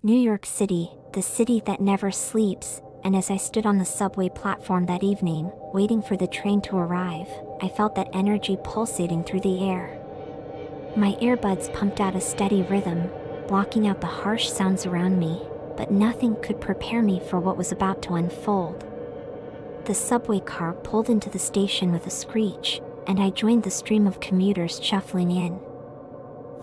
New York City, the city that never sleeps, and as I stood on the subway platform that evening, waiting for the train to arrive, I felt that energy pulsating through the air. My earbuds pumped out a steady rhythm, blocking out the harsh sounds around me, but nothing could prepare me for what was about to unfold. The subway car pulled into the station with a screech, and I joined the stream of commuters shuffling in.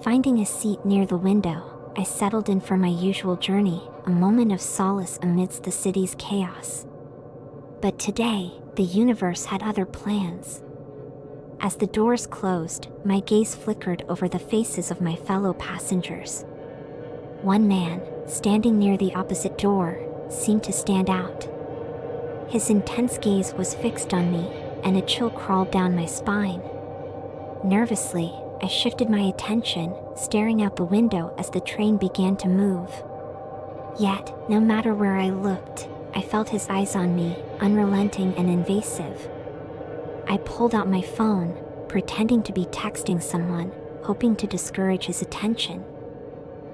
Finding a seat near the window, I settled in for my usual journey, a moment of solace amidst the city's chaos. But today, the universe had other plans. As the doors closed, my gaze flickered over the faces of my fellow passengers. One man, standing near the opposite door, seemed to stand out. His intense gaze was fixed on me, and a chill crawled down my spine. Nervously, I shifted my attention, staring out the window as the train began to move. Yet, no matter where I looked, I felt his eyes on me, unrelenting and invasive. I pulled out my phone, pretending to be texting someone, hoping to discourage his attention.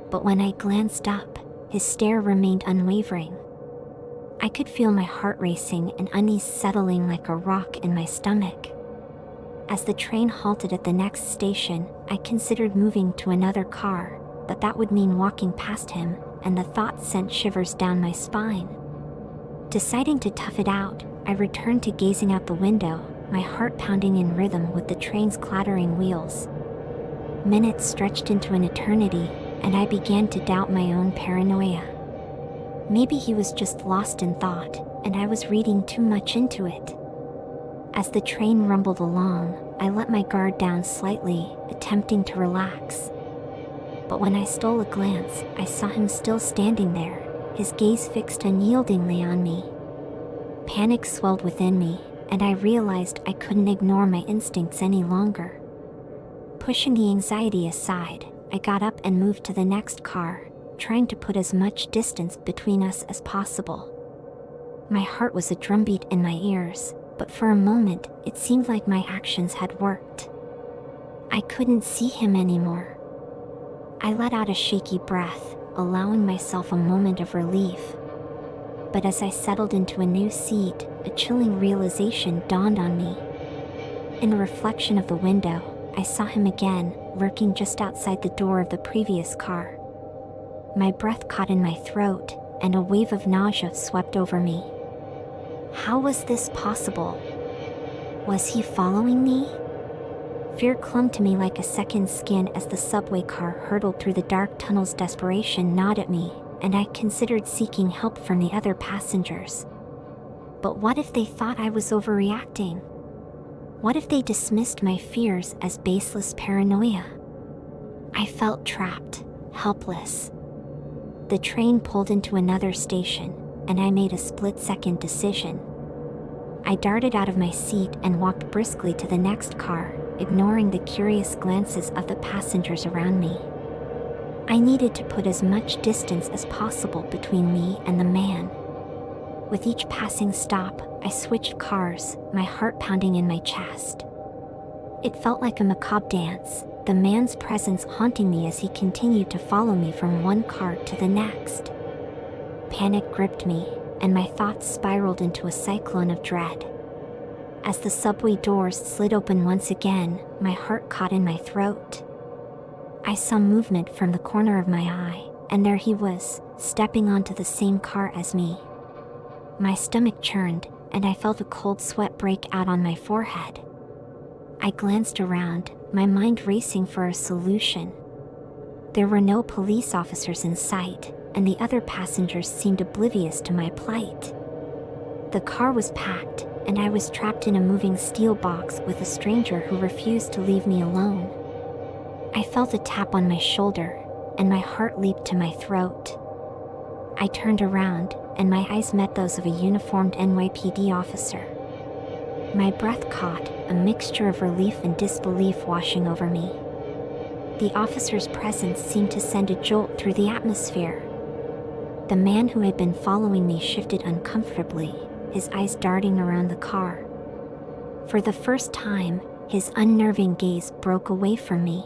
But when I glanced up, his stare remained unwavering. I could feel my heart racing and unease settling like a rock in my stomach. As the train halted at the next station, I considered moving to another car, but that would mean walking past him, and the thought sent shivers down my spine. Deciding to tough it out, I returned to gazing out the window, my heart pounding in rhythm with the train's clattering wheels. Minutes stretched into an eternity, and I began to doubt my own paranoia. Maybe he was just lost in thought, and I was reading too much into it. As the train rumbled along, I let my guard down slightly, attempting to relax. But when I stole a glance, I saw him still standing there, his gaze fixed unyieldingly on me. Panic swelled within me, and I realized I couldn't ignore my instincts any longer. Pushing the anxiety aside, I got up and moved to the next car, trying to put as much distance between us as possible. My heart was a drumbeat in my ears, but for a moment, it seemed like my actions had worked. I couldn't see him anymore. I let out a shaky breath, allowing myself a moment of relief. But as I settled into a new seat, a chilling realization dawned on me. In a reflection of the window, I saw him again, lurking just outside the door of the previous car. My breath caught in my throat, and a wave of nausea swept over me. How was this possible? Was he following me? Fear clung to me like a second skin as the subway car hurtled through the dark tunnels. Desperation gnawed at me, and I considered seeking help from the other passengers. But what if they thought I was overreacting? What if they dismissed my fears as baseless paranoia? I felt trapped, helpless. The train pulled into another station, and I made a split-second decision. I darted out of my seat and walked briskly to the next car, ignoring the curious glances of the passengers around me. I needed to put as much distance as possible between me and the man. With each passing stop, I switched cars, my heart pounding in my chest. It felt like a macabre dance, the man's presence haunting me as he continued to follow me from one car to the next. Panic gripped me, and my thoughts spiraled into a cyclone of dread. As the subway doors slid open once again, my heart caught in my throat. I saw movement from the corner of my eye, and there he was, stepping onto the same car as me. My stomach churned, and I felt a cold sweat break out on my forehead. I glanced around, my mind racing for a solution. There were no police officers in sight, and the other passengers seemed oblivious to my plight. The car was packed, and I was trapped in a moving steel box with a stranger who refused to leave me alone. I felt a tap on my shoulder, and my heart leaped to my throat. I turned around, and my eyes met those of a uniformed NYPD officer. My breath caught, a mixture of relief and disbelief washing over me. The officer's presence seemed to send a jolt through the atmosphere. The man who had been following me shifted uncomfortably, his eyes darting around the car. For the first time, his unnerving gaze broke away from me.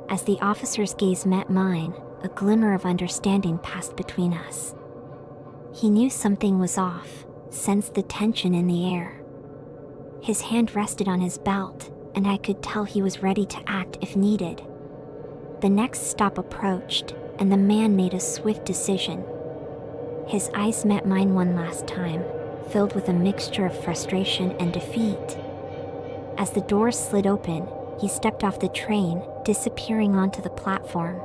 As the officer's gaze met mine, A glimmer of understanding passed between us. He knew something was off, sensed the tension in the air. His hand rested on his belt, and I could tell he was ready to act if needed. The next stop approached, and the man made a swift decision. His eyes met mine one last time, filled with a mixture of frustration and defeat. As the doors slid open, he stepped off the train, disappearing onto the platform.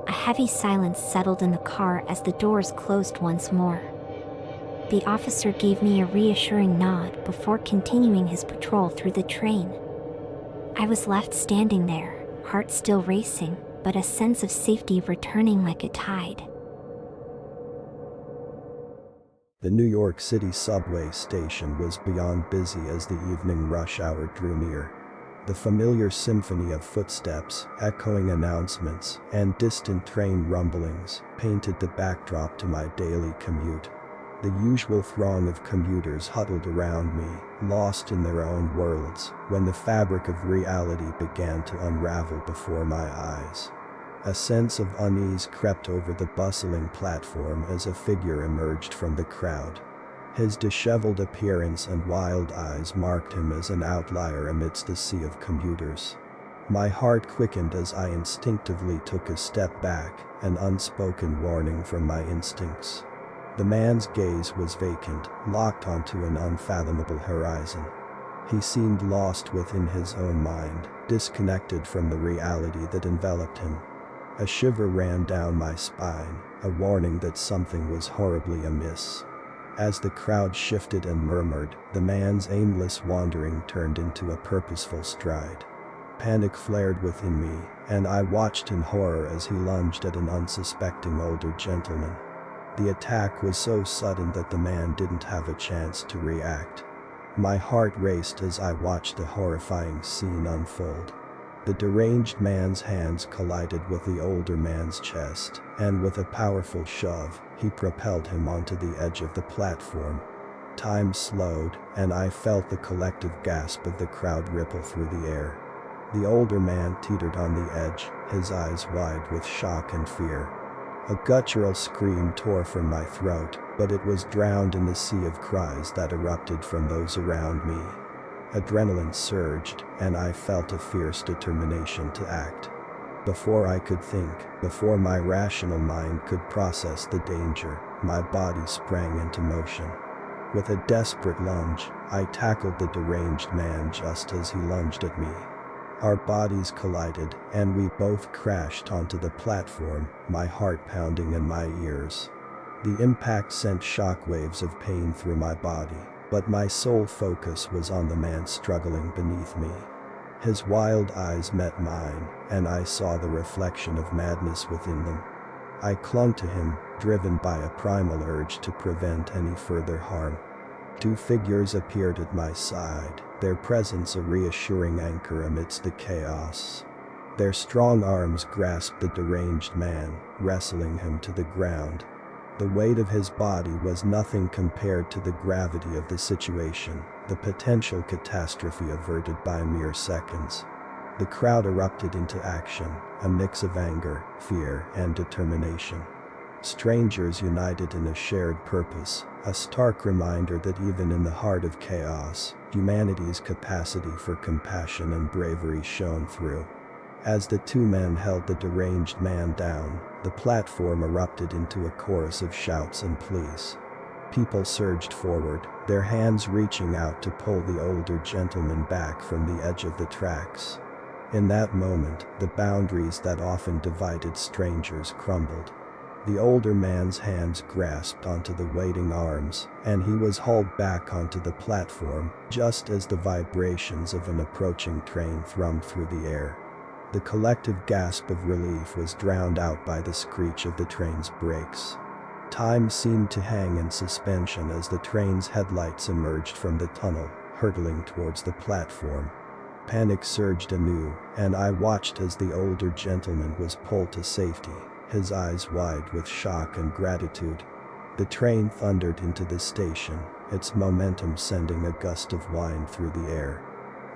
A heavy silence settled in the car as the doors closed once more. The officer gave me a reassuring nod before continuing his patrol through the train. I was left standing there, heart still racing, but a sense of safety returning like a tide. The New York City subway station was beyond busy as the evening rush hour drew near. The familiar symphony of footsteps, echoing announcements, and distant train rumblings painted the backdrop to my daily commute. The usual throng of commuters huddled around me, lost in their own worlds, when the fabric of reality began to unravel before my eyes. A sense of unease crept over the bustling platform as a figure emerged from the crowd. His disheveled appearance and wild eyes marked him as an outlier amidst a sea of commuters. My heart quickened as I instinctively took a step back, an unspoken warning from my instincts. The man's gaze was vacant, locked onto an unfathomable horizon. He seemed lost within his own mind, disconnected from the reality that enveloped him. A shiver ran down my spine, a warning that something was horribly amiss. As the crowd shifted and murmured, the man's aimless wandering turned into a purposeful stride. Panic flared within me, and I watched in horror as he lunged at an unsuspecting older gentleman. The attack was so sudden that the man didn't have a chance to react. My heart raced as I watched the horrifying scene unfold. The deranged man's hands collided with the older man's chest, and with a powerful shove, he propelled him onto the edge of the platform. Time slowed, and I felt the collective gasp of the crowd ripple through the air. The older man teetered on the edge, his eyes wide with shock and fear. A guttural scream tore from my throat, but it was drowned in the sea of cries that erupted from those around me. Adrenaline surged, and I felt a fierce determination to act. Before I could think, before my rational mind could process the danger, my body sprang into motion. With a desperate lunge, I tackled the deranged man just as he lunged at me. Our bodies collided, and we both crashed onto the platform, my heart pounding in my ears. The impact sent shockwaves of pain through my body, but my sole focus was on the man struggling beneath me. His wild eyes met mine, and I saw the reflection of madness within them. I clung to him, driven by a primal urge to prevent any further harm. Two figures appeared at my side, their presence a reassuring anchor amidst the chaos. Their strong arms grasped the deranged man, wrestling him to the ground. The weight of his body was nothing compared to the gravity of the situation, the potential catastrophe averted by mere seconds. The crowd erupted into action, a mix of anger, fear, and determination. Strangers united in a shared purpose, a stark reminder that even in the heart of chaos, humanity's capacity for compassion and bravery shone through. As the two men held the deranged man down, the platform erupted into a chorus of shouts and pleas. People surged forward, their hands reaching out to pull the older gentleman back from the edge of the tracks. In that moment, the boundaries that often divided strangers crumbled. The older man's hands grasped onto the waiting arms, and he was hauled back onto the platform, just as the vibrations of an approaching train thrummed through the air. The collective gasp of relief was drowned out by the screech of the train's brakes. Time seemed to hang in suspension as the train's headlights emerged from the tunnel, hurtling towards the platform. Panic surged anew, and I watched as the older gentleman was pulled to safety, his eyes wide with shock and gratitude. The train thundered into the station, its momentum sending a gust of wind through the air.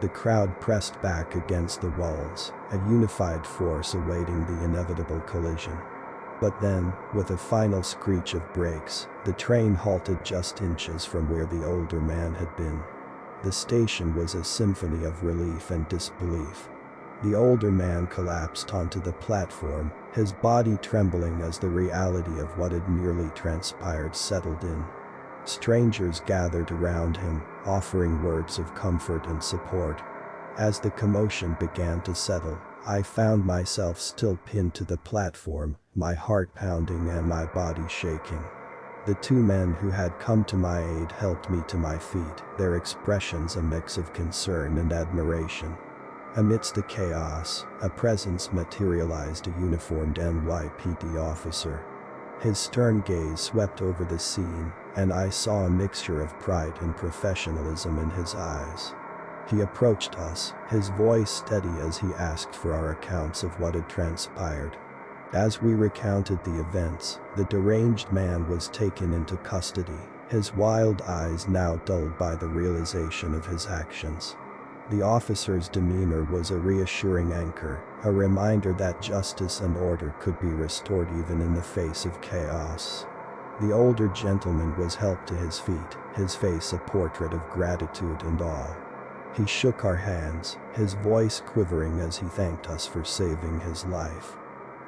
The crowd pressed back against the walls, a unified force awaiting the inevitable collision. But then, with a final screech of brakes, the train halted just inches from where the older man had been. The station was a symphony of relief and disbelief. The older man collapsed onto the platform, his body trembling as the reality of what had nearly transpired settled in. Strangers gathered around him, offering words of comfort and support. As the commotion began to settle, I found myself still pinned to the platform, my heart pounding and my body shaking. The two men who had come to my aid helped me to my feet, their expressions a mix of concern and admiration. Amidst the chaos, a presence materialized, a uniformed NYPD officer. His stern gaze swept over the scene, and I saw a mixture of pride and professionalism in his eyes. He approached us, his voice steady as he asked for our accounts of what had transpired. As we recounted the events, the deranged man was taken into custody, his wild eyes now dulled by the realization of his actions. The officer's demeanor was a reassuring anchor, a reminder that justice and order could be restored even in the face of chaos. The older gentleman was helped to his feet, his face a portrait of gratitude and awe. He shook our hands, his voice quivering as he thanked us for saving his life.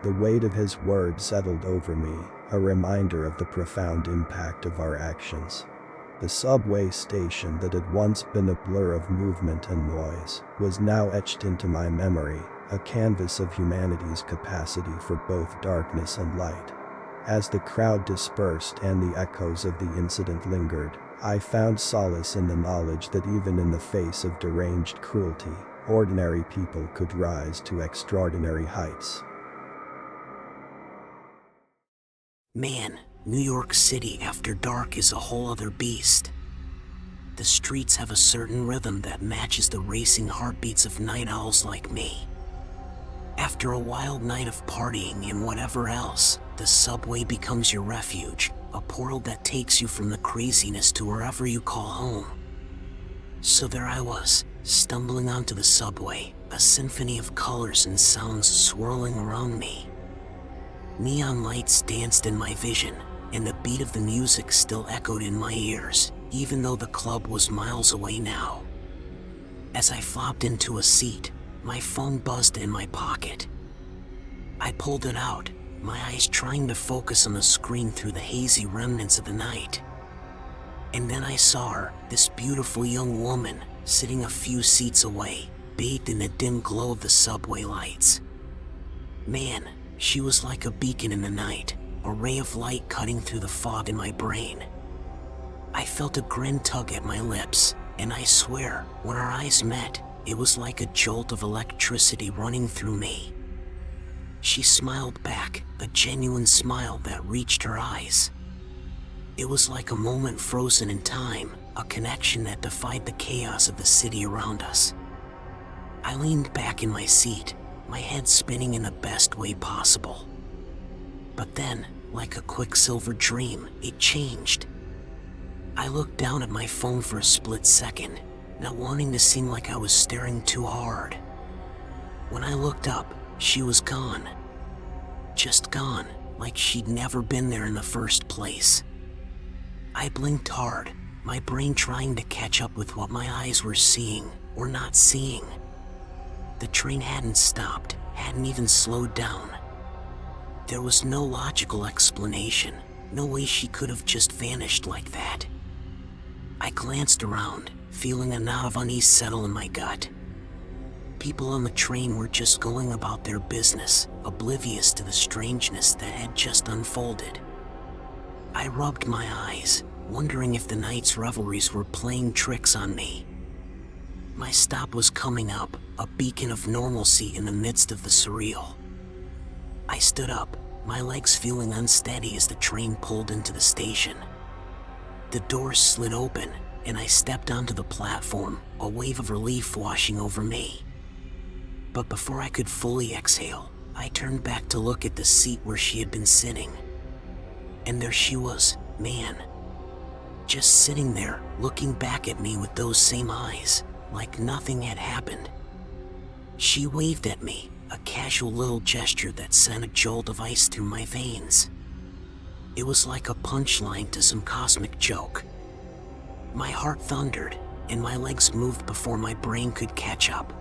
The weight of his words settled over me, a reminder of the profound impact of our actions. The subway station that had once been a blur of movement and noise was now etched into my memory, a canvas of humanity's capacity for both darkness and light. As the crowd dispersed and the echoes of the incident lingered, I found solace in the knowledge that even in the face of deranged cruelty, ordinary people could rise to extraordinary heights. Man, New York City after dark is a whole other beast. The streets have a certain rhythm that matches the racing heartbeats of night owls like me. After a wild night of partying and whatever else, the subway becomes your refuge, a portal that takes you from the craziness to wherever you call home. So there I was, stumbling onto the subway, a symphony of colors and sounds swirling around me. Neon lights danced in my vision, and the beat of the music still echoed in my ears, even though the club was miles away now. As I flopped into a seat, my phone buzzed in my pocket. I pulled it out, my eyes trying to focus on the screen through the hazy remnants of the night. And then I saw her, this beautiful young woman, sitting a few seats away, bathed in the dim glow of the subway lights. Man, she was like a beacon in the night, a ray of light cutting through the fog in my brain. I felt a grin tug at my lips, and I swear, when our eyes met, it was like a jolt of electricity running through me. She smiled back, a genuine smile that reached her eyes. It was like a moment frozen in time, a connection that defied the chaos of the city around us. I leaned back in my seat, my head spinning in the best way possible. But then, like a quicksilver dream, it changed. I looked down at my phone for a split second, not wanting to seem like I was staring too hard. When I looked up, she was gone. Just gone, like she'd never been there in the first place. I blinked hard, my brain trying to catch up with what my eyes were seeing or not seeing. The train hadn't stopped, hadn't even slowed down. There was no logical explanation, no way she could have just vanished like that. I glanced around, feeling a knot of unease settle in my gut. People on the train were just going about their business, oblivious to the strangeness that had just unfolded. I rubbed my eyes, wondering if the night's revelries were playing tricks on me. My stop was coming up, a beacon of normalcy in the midst of the surreal. I stood up, my legs feeling unsteady as the train pulled into the station. The doors slid open, and I stepped onto the platform, a wave of relief washing over me. But before I could fully exhale, I turned back to look at the seat where she had been sitting. And there she was, man. Just sitting there, looking back at me with those same eyes, like nothing had happened. She waved at me, a casual little gesture that sent a jolt of ice through my veins. It was like a punchline to some cosmic joke. My heart thundered, and my legs moved before my brain could catch up.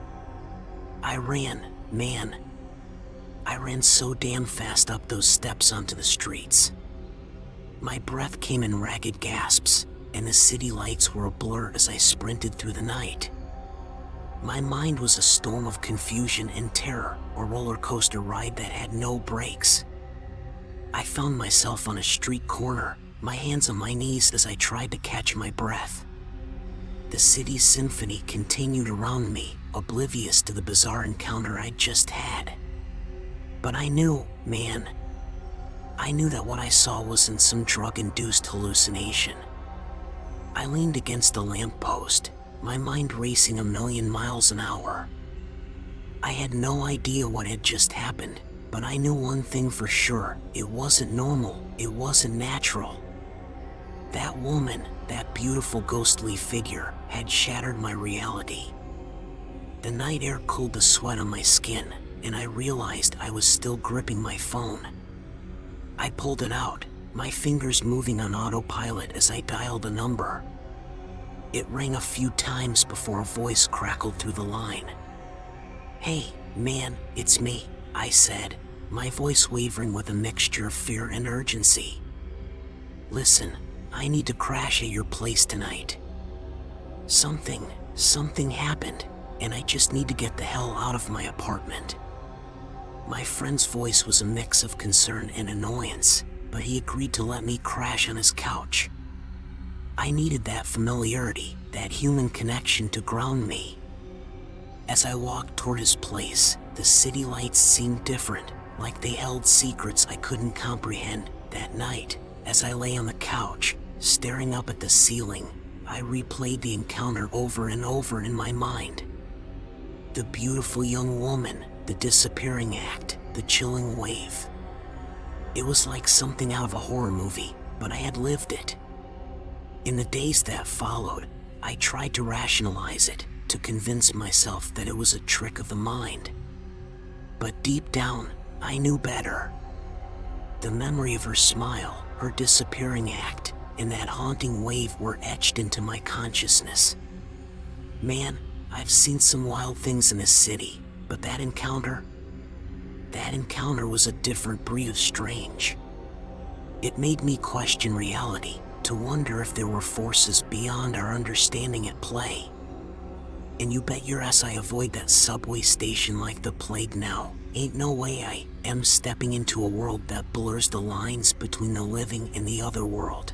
I ran, man. I ran so damn fast up those steps onto the streets. My breath came in ragged gasps, and the city lights were a blur as I sprinted through the night. My mind was a storm of confusion and terror, a roller coaster ride that had no brakes. I found myself on a street corner, my hands on my knees as I tried to catch my breath. The city's symphony continued around me, oblivious to the bizarre encounter I'd just had. But I knew, man, I knew that what I saw wasn't some drug-induced hallucination. I leaned against a lamppost, my mind racing a million miles an hour. I had no idea what had just happened, but I knew one thing for sure: it wasn't normal, it wasn't natural. That woman, that beautiful ghostly figure, had shattered my reality. The night air cooled the sweat on my skin, and I realized I was still gripping my phone. I pulled it out, my fingers moving on autopilot as I dialed a number. It rang a few times before a voice crackled through the line. "Hey, man, it's me," I said, my voice wavering with a mixture of fear and urgency. "Listen, I need to crash at your place tonight. Something happened, and I just need to get the hell out of my apartment." My friend's voice was a mix of concern and annoyance, but he agreed to let me crash on his couch. I needed that familiarity, that human connection to ground me. As I walked toward his place, the city lights seemed different, like they held secrets I couldn't comprehend. That night, as I lay on the couch, staring up at the ceiling, I replayed the encounter over and over in my mind. The beautiful young woman, the disappearing act, the chilling wave. It was like something out of a horror movie, but I had lived it. In the days that followed, I tried to rationalize it, to convince myself that it was a trick of the mind. But deep down, I knew better. The memory of her smile, her disappearing act, and that haunting wave were etched into my consciousness. Man, I've seen some wild things in this city, but that encounter was a different breed of strange. It made me question reality, to wonder if there were forces beyond our understanding at play. And you bet your ass I avoid that subway station like the plague now. Ain't no way I am stepping into a world that blurs the lines between the living and the other world.